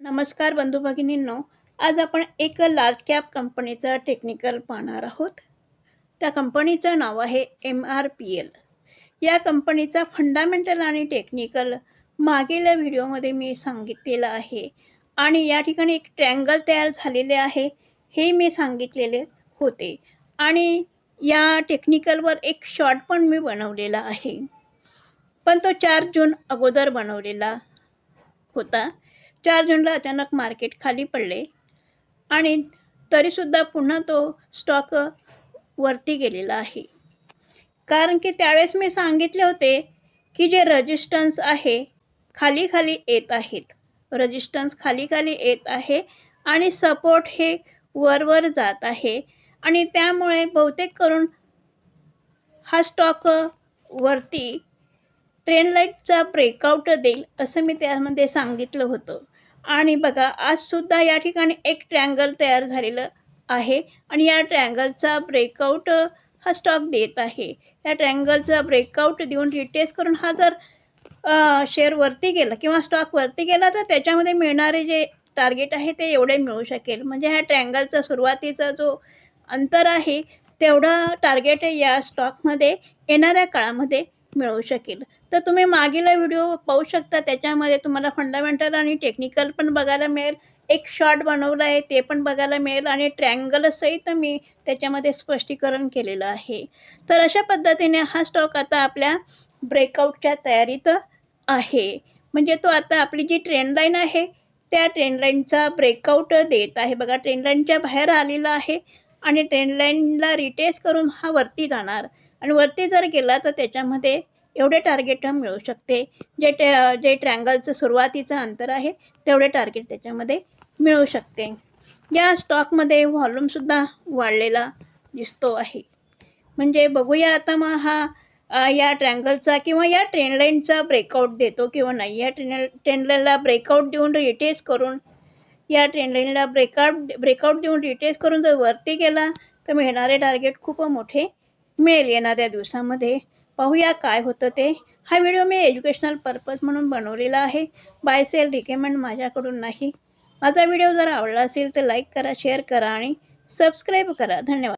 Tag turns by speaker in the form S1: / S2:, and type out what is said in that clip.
S1: नमस्कार बंधू भगिनींनो, आज आपण एक लार्ज कॅप कंपनीचा टेक्निकल पाहणार आहोत। त्या कंपनीचं नाव आहे MRPL। या कंपनीचा फंडामेंटल आणि टेक्निकल मागील व्हिडिओमध्ये मी सांगितलेलं आहे आणि या ठिकाणी एक ट्रायंगल तयार झालेले आहे हे मी सांगितलेले होते आणि या टेक्निकलवर एक शॉर्ट पण मी बनवलेला आहे, पण तो 4 जून अगोदर बनवलेला होता। 4 जूनला अचानक मार्केट खाली पडले आणि तरीसुद्धा पुन्हा तो स्टॉक वरती गेलेला आहे, कारण की त्यावेळेस मी सांगितले होते की जे रेजिस्टन्स आहे खाली खाली येत आहेत, रेजिस्टन्स खाली खाली येत आहे आणि सपोर्ट हे वर जात आहे आणि त्यामुळे बहुतेक करून हा स्टॉक वरती ट्रेंड लाईनचा ब्रेकआउट देईल असं मी त्यामध्ये सांगितलं होतं। आणि बघा, आज सुद्धा या ठिकाणी एक ट्रायंगल तयार झालेलं आहे आणि या ट्रायंगलचा ब्रेकआउट हा स्टॉक देत आहे। या ट्रायंगलचा ब्रेकआउट देऊन रिटेस्ट करून हा जर शेअर वरती गेला किंवा स्टॉक वरती गेला तर त्याच्यामध्ये मिळणारे जे टार्गेट आहे ते एवढे मिळू शकेल, म्हणजे ह्या ट्रायंगलचा सुरुवातीचा जो अंतर आहे तेवढा टार्गेट या स्टॉकमध्ये येणाऱ्या काळामध्ये मिळू शकेल। तर तुम्ही मागील व्हिडिओ पाहू शकता, त्याच्यामध्ये तुम्हाला फंडामेंटल आणि टेक्निकल पण बघायला मिळेल, एक शॉर्ट बनवला आहे ते पण बघायला मिळेल आणि ट्रायंगल सहित मी त्याच्यामध्ये स्पष्टीकरण केलेलं आहे। तर अशा पद्धतीने हा स्टॉक आता आपल्या ब्रेकआउटच्या तयारीत आहे, म्हणजे तो आता आपली जी ट्रेंड लाईन आहे त्या ट्रेंड लाईनचा ब्रेकआउट देत आहे। बघा, ट्रेंड लाईनच्या बाहेर आलेला आहे आणि ट्रेंड लाईनला रिटेस्ट करून हा वरती जाणार आणि वरती जर गेला तर त्याच्यामध्ये एवढे टार्गेट मिळू शकते, जे ट्रायंगलचं सुरुवातीचं अंतर आहे तेवढे टार्गेट त्याच्यामध्ये मिळू शकते। या स्टॉकमध्ये व्हॉल्यूमसुद्धा वाढलेला दिसतो आहे, म्हणजे बघूया आता मग हा या ट्रायंगलचा किंवा या ट्रेंड लाईनचा ब्रेकआउट देतो किंवा नाही। या ट्रेंड लाईनला ब्रेकआउट देऊन रिटेस्ट करून या ट्रेंड लाईनला ब्रेकआउट देऊन रिटेस्ट करून जर वरती गेला तर मिळणारे टार्गेट खूप मोठे मिळेल येणाऱ्या दिवसामध्ये। पाहूया काय होतं ते। हा व्हिडिओ मी एज्युकेशनल पर्पज म्हणून बनवलेला आहे, बाय सेल रिकमेंड माझ्याकडून नाही। माझा व्हिडिओ जर आवडला असेल तर लाईक करा, शेअर करा आणि सबस्क्राईब करा। धन्यवाद।